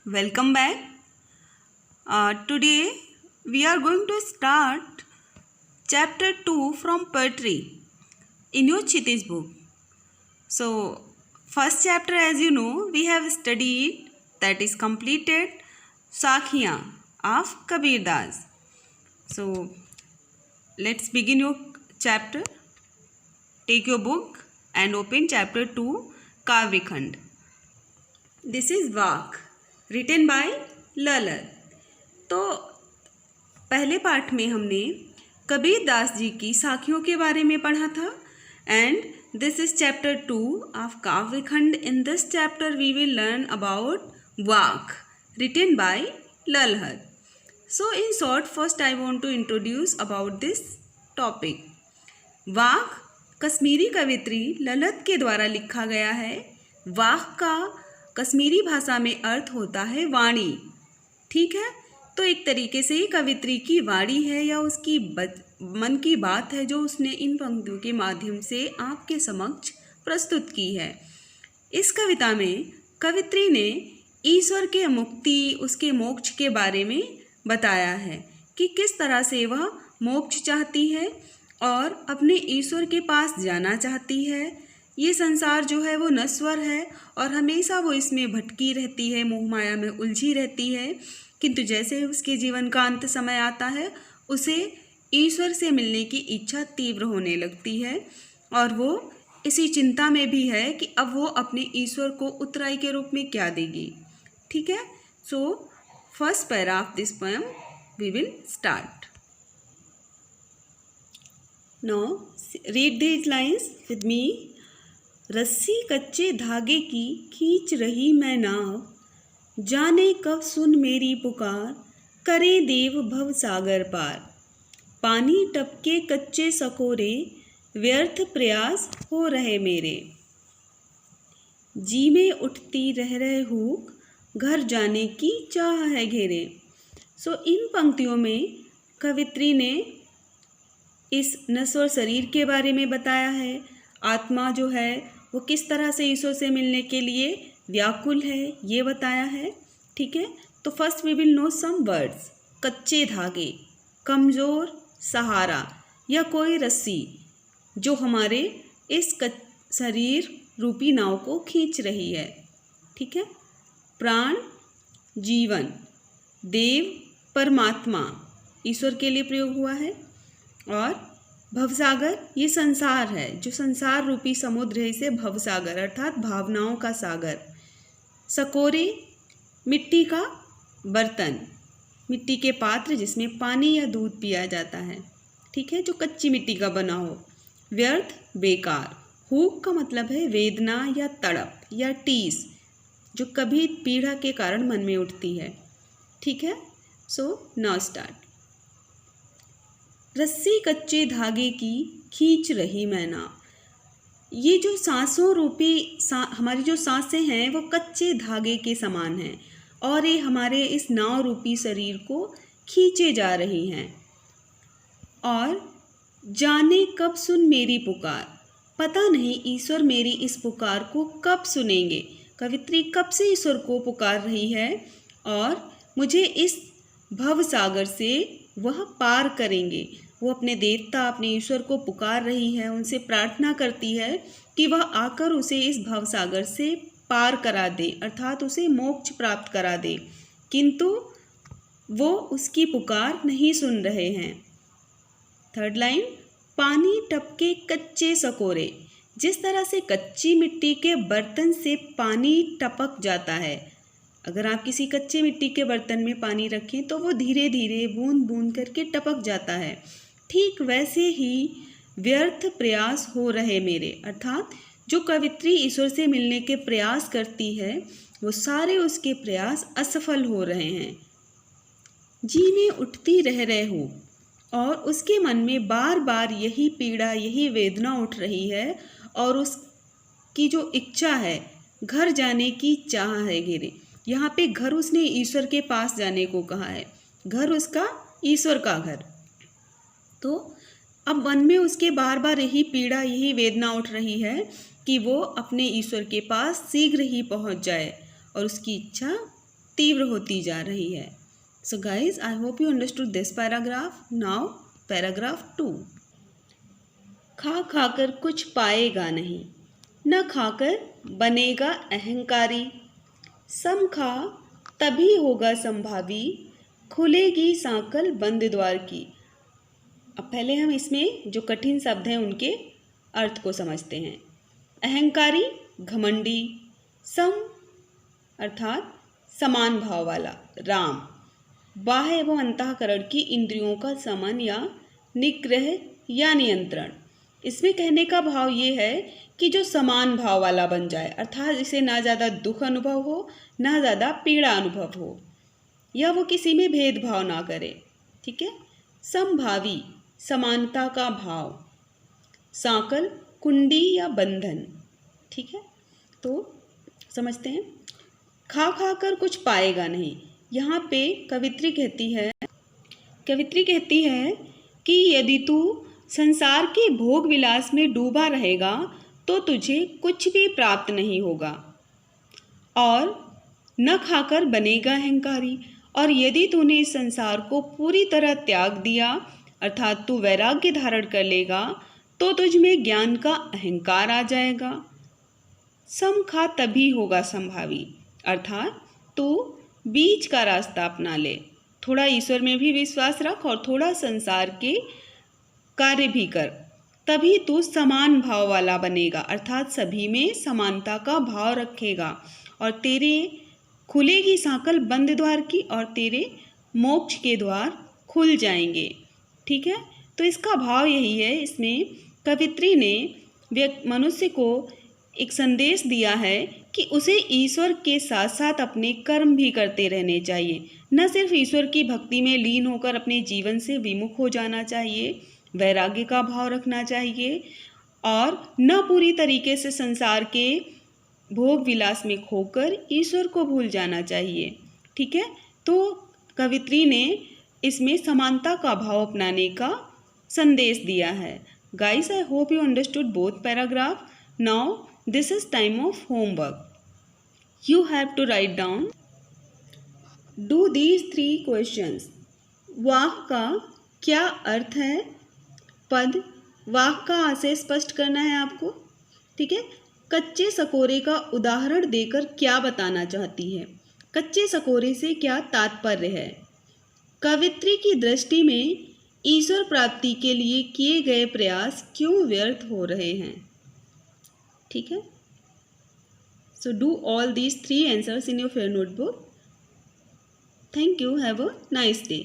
Welcome back. Today we are going to start chapter 2 from poetry in your Kshitij book. So, first chapter, as you know, we have studied, that is completed, Sakhiyan of Kabir Das. So, let's begin your chapter. Take your book and open chapter 2, Kavya Khand. This is Vak, written by Lalat. तो पहले पाठ में हमने कबीर दास जी की साखियों के बारे में पढ़ा था and this is chapter 2 of काव्य खंड। In this chapter we will learn about Vakh written by ललत। So in short first I want to introduce about this topic. Vakh Kashmiri कवित्री ललत के द्वारा लिखा गया है। वाक का कश्मीरी भाषा में अर्थ होता है वाणी। ठीक है, तो एक तरीके से ये कवित्री की वाणी है या उसकी मन की बात है जो उसने इन पंक्तियों के माध्यम से आपके समक्ष प्रस्तुत की है। इस कविता में कवित्री ने ईश्वर के मुक्ति, उसके मोक्ष के बारे में बताया है कि किस तरह से वह मोक्ष चाहती है और अपने ईश्वर के पास जाना चाहती है। ये संसार जो है वो नश्वर है और हमेशा वो इसमें भटकी रहती है, मोह माया में उलझी रहती है, किंतु जैसे उसके जीवन का अंत समय आता है उसे ईश्वर से मिलने की इच्छा तीव्र होने लगती है और वो इसी चिंता में भी है कि अब वो अपने ईश्वर को उत्तराई के रूप में क्या देगी। ठीक है, so first para of this poem we will start now. Read these lines with me. रस्सी कच्चे धागे की खींच रही मैं नाव, जाने कब सुन मेरी पुकार, करे देव भव सागर पार। पानी टपके कच्चे सकोरे, व्यर्थ प्रयास हो रहे मेरे। जी में उठती रह रहे हुक, घर जाने की चाह है घेरे। सो इन पंक्तियों में कवित्री ने इस नश्वर शरीर के बारे में बताया है। आत्मा जो है वो किस तरह से ईश्वर से मिलने के लिए व्याकुल है ये बताया है। ठीक है, तो first we will know some words. कच्चे धागे, कमज़ोर सहारा या कोई रस्सी जो हमारे इस शरीर रूपी नाव को खींच रही है। ठीक है, प्राण जीवन, देव परमात्मा ईश्वर के लिए प्रयोग हुआ है और भवसागर ये संसार है, जो संसार रूपी समुद्र है इसे भवसागर अर्थात भावनाओं का सागर। सकोरे मिट्टी का बर्तन, मिट्टी के पात्र जिसमें पानी या दूध पिया जाता है। ठीक है, जो कच्ची मिट्टी का बना हो। व्यर्थ बेकार, हुक का मतलब है वेदना या तड़प या टीस जो कभी पीड़ा के कारण मन में उठती है। ठीक है, सो नाउ स्टार्ट। रस्सी कच्चे धागे की खींच रही मैं नाव। ये जो सांसों रूपी हमारी जो सांसें हैं वो कच्चे धागे के समान हैं और ये हमारे इस नाव रूपी शरीर को खींचे जा रही हैं। और जाने कब सुन मेरी पुकार, पता नहीं ईश्वर मेरी इस पुकार को कब सुनेंगे। कवित्री कब से ईश्वर को पुकार रही है और मुझे इस भव सागर से वह पार करेंगे। वो अपने देवता, अपने ईश्वर को पुकार रही है, उनसे प्रार्थना करती है कि वह आकर उसे इस भव सागर से पार करा दे अर्थात उसे मोक्ष प्राप्त करा दे, किंतु वो उसकी पुकार नहीं सुन रहे हैं। Third line. पानी टपके कच्चे सकोरे, जिस तरह से कच्ची मिट्टी के बर्तन से पानी टपक जाता है। अगर आप किसी कच्चे मिट्टी के बर्तन में पानी रखें तो वो धीरे धीरे बूंद बूंद करके टपक जाता है। ठीक वैसे ही व्यर्थ प्रयास हो रहे मेरे, अर्थात जो कवित्री ईश्वर से मिलने के प्रयास करती है वो सारे उसके प्रयास असफल हो रहे हैं। जी में उठती रह रहे हो और उसके मन में बार बार यही पीड़ा, यही वेदना उठ रही है और उसकी जो इच्छा है, घर जाने की चाह है घेरे। यहाँ पे घर उसने ईश्वर के पास जाने को कहा है, घर उसका ईश्वर का घर। तो अब मन में उसके बार बार यही पीड़ा, यही वेदना उठ रही है कि वो अपने ईश्वर के पास शीघ्र ही पहुँच जाए और उसकी इच्छा तीव्र होती जा रही है। So guys, I hope you understood this paragraph. Now paragraph 2। खा खाकर कुछ पाएगा नहीं, न खाकर बनेगा अहंकारी। सम खा तभी होगा संभावी, खुलेगी सांकल बंद द्वार की। अब पहले हम इसमें जो कठिन शब्द हैं उनके अर्थ को समझते हैं। अहंकारी, घमंडी। सम अर्थात समान भाव वाला, राम। बाह्य एवं अंतःकरण की इंद्रियों का समन या निग्रह या नियंत्रण। इसमें कहने का भाव ये है कि जो समान भाव वाला बन जाए, अर्थात इसे ना ज़्यादा दुख अनुभव हो ना ज़्यादा पीड़ा अनुभव हो, या वो किसी में भेदभाव ना करे। ठीक है। समभावी, समानता का भाव। सांकल, कुंडी या बंधन। ठीक है, तो समझते हैं। खा खा कर कुछ पाएगा नहीं। यहाँ पे कवित्री कहती है कि यदि तू संसार के भोग विलास में डूबा रहेगा तो तुझे कुछ भी प्राप्त नहीं होगा, और न खाकर बनेगा अहंकारी। और यदि तूने इस संसार को पूरी तरह त्याग दिया, अर्थात तू वैराग्य धारण कर लेगा, तो तुझ में ज्ञान का अहंकार आ जाएगा। सम खा तभी होगा संभावी, अर्थात तू बीच का रास्ता अपना ले। थोड़ा ईश्वर में भी विश्वास रख और थोड़ा संसार के कार्य भी कर, तभी तू समान भाव वाला बनेगा, अर्थात सभी में समानता का भाव रखेगा, और तेरे खुलेगी सांकल बंद द्वार की, और तेरे मोक्ष के द्वार खुल जाएंगे। ठीक है, तो इसका भाव यही है। इसमें कवित्री ने मनुष्य को एक संदेश दिया है कि उसे ईश्वर के साथ साथ अपने कर्म भी करते रहने चाहिए। न सिर्फ ईश्वर की भक्ति में लीन होकर अपने जीवन से विमुख हो जाना चाहिए, वैराग्य का भाव रखना चाहिए, और न पूरी तरीके से संसार के भोग विलास में खोकर ईश्वर को भूल जाना चाहिए। ठीक है, तो कवित्री ने इसमें समानता का भाव अपनाने का संदेश दिया है। Guys, I hope you understood both paragraph. Now this is time of homework. You have to write down, do these 3 questions. वाह का क्या अर्थ है? पद, वाह का आशय स्पष्ट करना है आपको। ठीक है। कच्चे सकोरे का उदाहरण देकर क्या बताना चाहती है? कच्चे सकोरे से क्या तात्पर्य है? कवित्री की दृष्टि में ईश्वर प्राप्ति के लिए किए गए प्रयास क्यों व्यर्थ हो रहे हैं? ठीक है। So do all these 3 answers in your fair notebook. Thank you. Have a nice day.